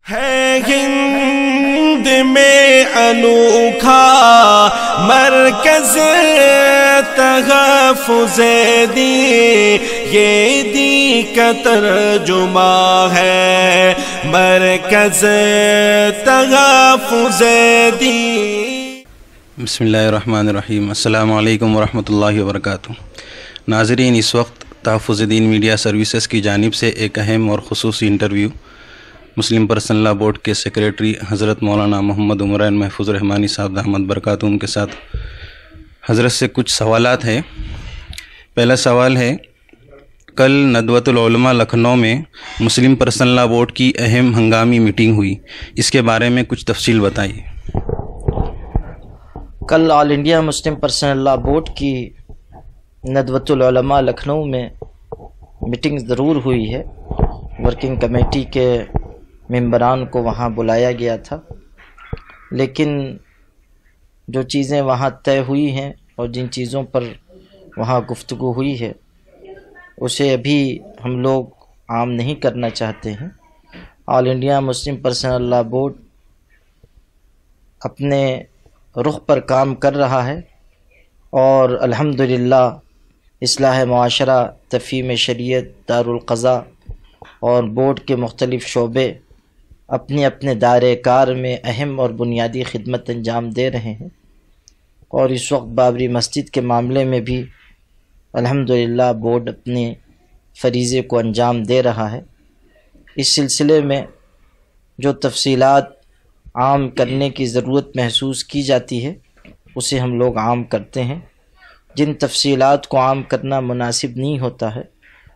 ہے ہند میں انوکھا مرکز تحفظ دین، یہ دین کا ترجمہ ہے مرکز تحفظ دین۔ بسم اللہ الرحمن الرحیم۔ السلام علیکم ورحمۃ اللہ وبرکاتہ۔ ناظرین، اس وقت تحفظ دین میڈیا سروسز کی جانب سے ایک اہم اور خصوصی انٹرویو مسلم پرسنل لاء بورڈ کے سیکریٹری حضرت مولانا محمد عمران محفوظ رحمانی صاحب دامت برکاتہم کے ساتھ حضرت سے کچھ سوالات ہیں۔ پہلا سوال ہے، کل ندوۃ العلماء لکھنؤ میں مسلم پرسنل لاء بورڈ کی اہم ہنگامی میٹنگ ہوئی، اس کے بارے میں کچھ تفصیل بتائیے۔ کل all India Muslim personal law board کی ندوۃ العلماء لکھنؤ میں میٹنگ ضرور ہوئی ہے۔ ورکنگ کمیٹی کے ممبران کو وہاں بلایا گیا تھا، لیکن جو چیزیں وہاں طے ہوئی ہیں اور جن چیزوں پر وہاں گفتگو ہوئی ہے اسے ابھی ہم لوگ عام نہیں کرنا چاہتے ہیں۔ All India Muslim personal law board اپنے رخ پر کام کر رہا ہے اور الحمدللہ اصلاح معاشرہ، تفہیم شریعت، دارالقضاء اور بورڈ کے مختلف شعبے اپنے اپنے دائرۂ کار میں اہم اور بنیادی خدمت انجام دے رہے ہیں، اور اس وقت بابری مسجد کے معاملے میں بھی الحمدللہ بورڈ اپنے فریضے کو انجام دے رہا ہے۔ اس سلسلے میں جو تفصیلات عام کرنے کی ضرورت محسوس کی جاتی ہے اسے ہم لوگ عام کرتے ہیں، جن تفصیلات کو عام کرنا مناسب نہیں ہوتا ہے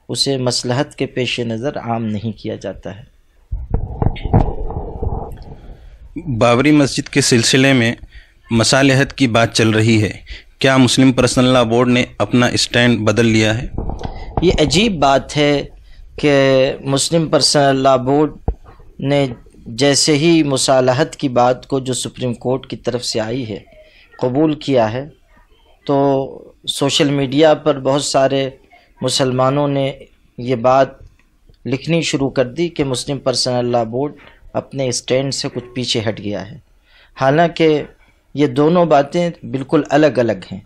اسے مصلحت کے پیش نظر عام نہیں کیا جاتا ہے۔ بابری مسجد کے سلسلے میں مصالحت کی بات چل رہی ہے، کیا مسلم پرسنل لاء بورڈ نے اپنا اسٹینڈ بدل لیا ہے؟ یہ عجیب بات ہے کہ مسلم پرسنل لاء بورڈ نے جیسے ہی مصالحت کی بات کو جو سپریم کورٹ کی طرف سے آئی ہے قبول کیا ہے، تو سوشل میڈیا پر بہت سارے مسلمانوں نے یہ بات لکھنی شروع کر دی کہ مسلم پرسنل لاء بورڈ اپنے اسٹینڈ سے کچھ پیچھے ہٹ گیا ہے، حالانکہ یہ دونوں باتیں بالکل الگ الگ ہیں۔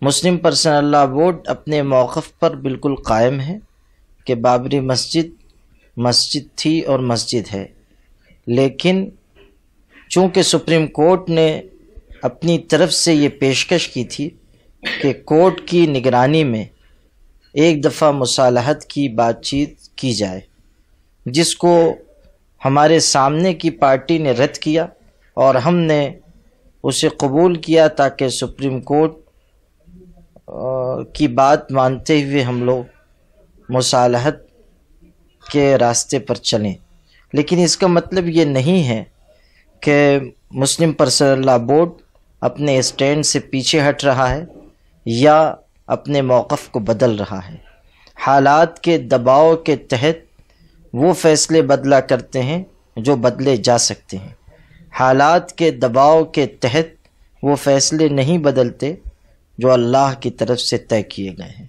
مسلم پرسنل لاء بورڈ اپنے موقف پر بالکل قائم ہے کہ بابری مسجد مسجد تھی اور مسجد ہے، لیکن چونکہ سپریم کورٹ نے اپنی طرف سے یہ پیشکش کی تھی کہ کورٹ کی نگرانی میں ایک دفعہ مصالحت کی بات چیت کی جائے، جس کو ہمارے سامنے کی پارٹی نے رد کیا اور ہم نے اسے قبول کیا تاکہ سپریم کورٹ کی بات مانتے ہوئے ہم لوگ مصالحت کے راستے پر چلیں۔ لیکن اس کا مطلب یہ نہیں ہے کہ مسلم پرسنل لاء بورڈ اپنے اسٹینڈ سے پیچھے ہٹ رہا ہے یا اپنے موقف کو بدل رہا ہے۔ حالات کے دباؤ کے تحت وہ فیصلے بدلا کرتے ہیں جو بدلے جا سکتے ہیں، حالات کے دباؤ کے تحت وہ فیصلے نہیں بدلتے جو اللہ کی طرف سے طے کیے گئے ہیں۔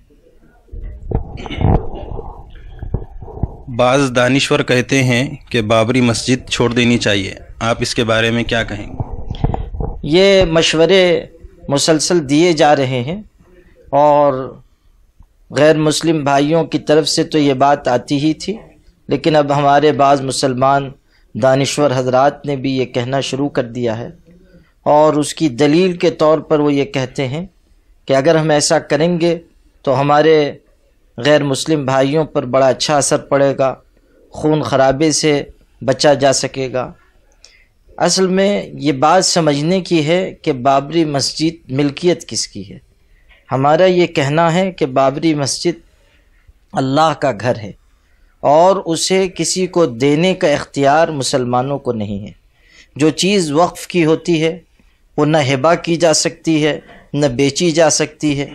بعض دانشور کہتے ہیں کہ بابری مسجد چھوڑ دینی چاہیے، آپ اس کے بارے میں کیا کہیں گے؟ یہ مشورے مسلسل دیے جا رہے ہیں اور غیر مسلم بھائیوں کی طرف سے تو یہ بات آتی ہی تھی، لیکن اب ہمارے بعض مسلمان دانشور حضرات نے بھی یہ کہنا شروع کر دیا ہے، اور اس کی دلیل کے طور پر وہ یہ کہتے ہیں کہ اگر ہم ایسا کریں گے تو ہمارے غیر مسلم بھائیوں پر بڑا اچھا اثر پڑے گا، خون خرابے سے بچا جا سکے گا۔ اصل میں یہ بات سمجھنے کی ہے کہ بابری مسجد ملکیت کس کی ہے۔ ہمارا یہ کہنا ہے کہ بابری مسجد اللہ کا گھر ہے اور اسے کسی کو دینے کا اختیار مسلمانوں کو نہیں ہے۔ جو چیز وقف کی ہوتی ہے وہ نہ ہبہ کی جا سکتی ہے، نہ بیچی جا سکتی ہے،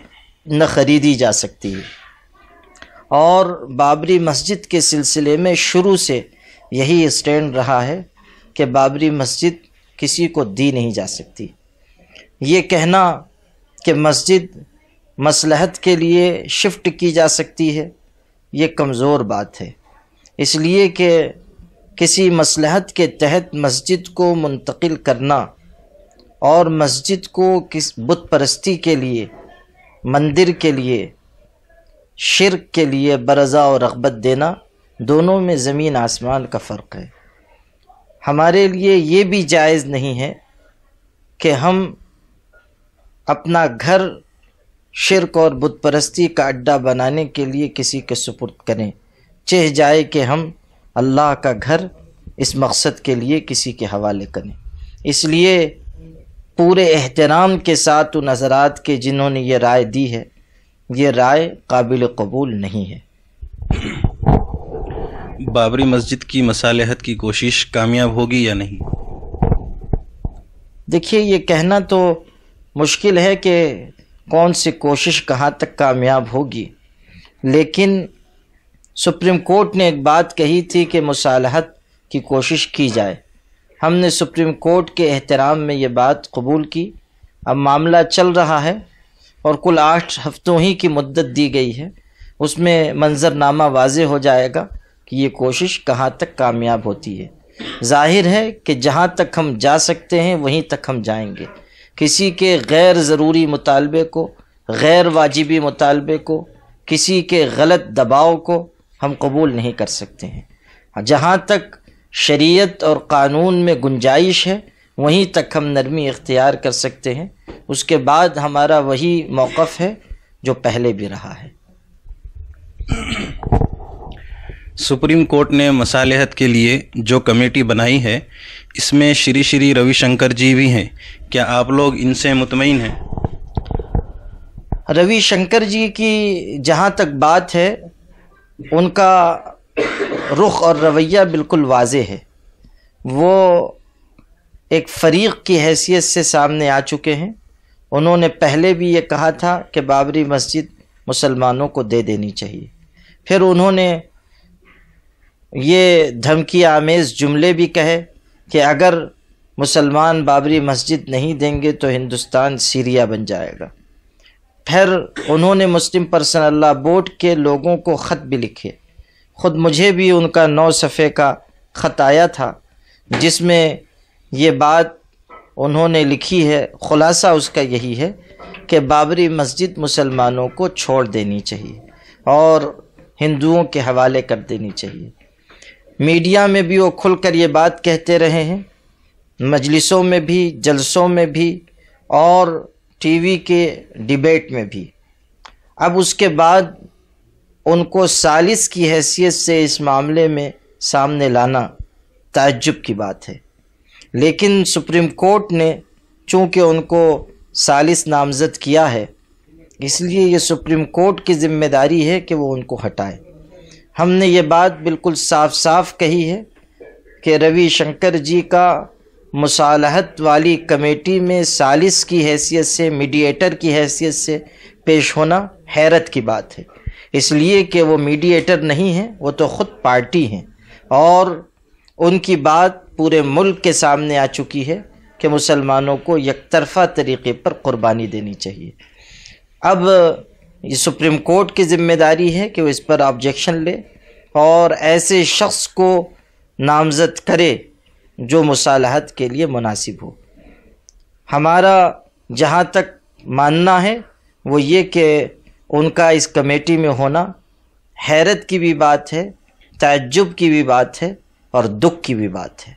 نہ خریدی جا سکتی ہے، اور بابری مسجد کے سلسلے میں شروع سے یہی اسٹینڈ رہا ہے کہ بابری مسجد کسی کو دی نہیں جا سکتی۔ یہ کہنا کہ مسجد مصلحت کے لیے شفٹ کی جا سکتی ہے یہ کمزور بات ہے، اس لیے کہ کسی مصلحت کے تحت مسجد کو منتقل کرنا اور مسجد کو کس بت پرستی کے لیے، مندر کے لیے، شرک کے لیے برضا اور رغبت دینا، دونوں میں زمین آسمان کا فرق ہے۔ ہمارے لیے یہ بھی جائز نہیں ہے کہ ہم اپنا گھر شرک اور بت پرستی کا اڈا بنانے کے لیے کسی کے سپرد کریں، چہ جائے کہ ہم اللہ کا گھر اس مقصد کے لیے کسی کے حوالے کریں۔ اس لیے پورے احترام کے ساتھ ان حضرات کے جنہوں نے یہ رائے دی ہے، یہ رائے قابل قبول نہیں ہے۔ بابری مسجد کی مصالحت کی کوشش کامیاب ہوگی یا نہیں؟ دیکھیے، یہ کہنا تو مشکل ہے کہ کون سی کوشش کہاں تک کامیاب ہوگی، لیکن سپریم کورٹ نے ایک بات کہی تھی کہ مصالحت کی کوشش کی جائے۔ ہم نے سپریم کورٹ کے احترام میں یہ بات قبول کی۔ اب معاملہ چل رہا ہے اور کل 8 ہفتوں ہی کی مدت دی گئی ہے، اس میں منظرنامہ واضح ہو جائے گا کہ یہ کوشش کہاں تک کامیاب ہوتی ہے۔ ظاہر ہے کہ جہاں تک ہم جا سکتے ہیں وہیں تک ہم جائیں گے۔ کسی کے غیر ضروری مطالبے کو، غیر واجبی مطالبے کو، کسی کے غلط دباؤ کو ہم قبول نہیں کر سکتے ہیں۔ جہاں تک شریعت اور قانون میں گنجائش ہے وہیں تک ہم نرمی اختیار کر سکتے ہیں، اس کے بعد ہمارا وہی موقف ہے جو پہلے بھی رہا ہے۔ سپریم کورٹ نے مصالحت کے لیے جو کمیٹی بنائی ہے، اس میں شری روی شنکر جی بھی ہیں، کیا آپ لوگ ان سے مطمئن ہیں؟ روی شنکر جی کی جہاں تک بات ہے، ان کا رخ اور رویہ بالکل واضح ہے۔ وہ ایک فریق کی حیثیت سے سامنے آ چکے ہیں۔ انہوں نے پہلے بھی یہ کہا تھا کہ بابری مسجد مسلمانوں کو دے دینی چاہیے، پھر انہوں نے یہ دھمکی آمیز جملے بھی کہے کہ اگر مسلمان بابری مسجد نہیں دیں گے تو ہندوستان سیریا بن جائے گا۔ پھر انہوں نے مسلم پرسنل لاء بورڈ کے لوگوں کو خط بھی لکھے، خود مجھے بھی ان کا 9 صفحے کا خط آیا تھا جس میں یہ بات انہوں نے لکھی ہے۔ خلاصہ اس کا یہی ہے کہ بابری مسجد مسلمانوں کو چھوڑ دینی چاہیے اور ہندوؤں کے حوالے کر دینی چاہیے۔ میڈیا میں بھی وہ کھل کر یہ بات کہتے رہے ہیں، مجلسوں میں بھی، جلسوں میں بھی اور ٹی وی کے ڈیبیٹ میں بھی۔ اب اس کے بعد ان کو ثالث کی حیثیت سے اس معاملے میں سامنے لانا تعجب کی بات ہے، لیکن سپریم کورٹ نے چونکہ ان کو ثالث نامزد کیا ہے، اس لیے یہ سپریم کورٹ کی ذمہ داری ہے کہ وہ ان کو ہٹائے۔ ہم نے یہ بات بالکل صاف صاف کہی ہے کہ روی شنکر جی کا مصالحت والی کمیٹی میں ثالث کی حیثیت سے، میڈییٹر کی حیثیت سے پیش ہونا حیرت کی بات ہے، اس لیے کہ وہ میڈییٹر نہیں ہیں، وہ تو خود پارٹی ہیں اور ان کی بات پورے ملک کے سامنے آ چکی ہے کہ مسلمانوں کو یک طرفہ طریقے پر قربانی دینی چاہیے۔ اب یہ سپریم کورٹ کی ذمہ داری ہے کہ وہ اس پر آبجیکشن لے اور ایسے شخص کو نامزد کرے جو مصالحت کے لیے مناسب ہو۔ ہمارا جہاں تک ماننا ہے وہ یہ کہ ان کا اس کمیٹی میں ہونا حیرت کی بھی بات ہے، تعجب کی بھی بات ہے اور دکھ کی بھی بات ہے۔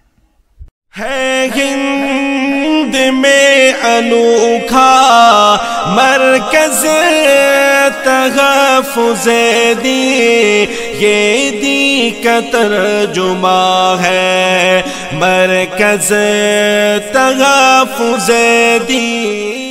ہند میں انوکھا مرکز تحفظ دین، یہ دین کا ترجمہ ہے، مرکز تحفظ دین۔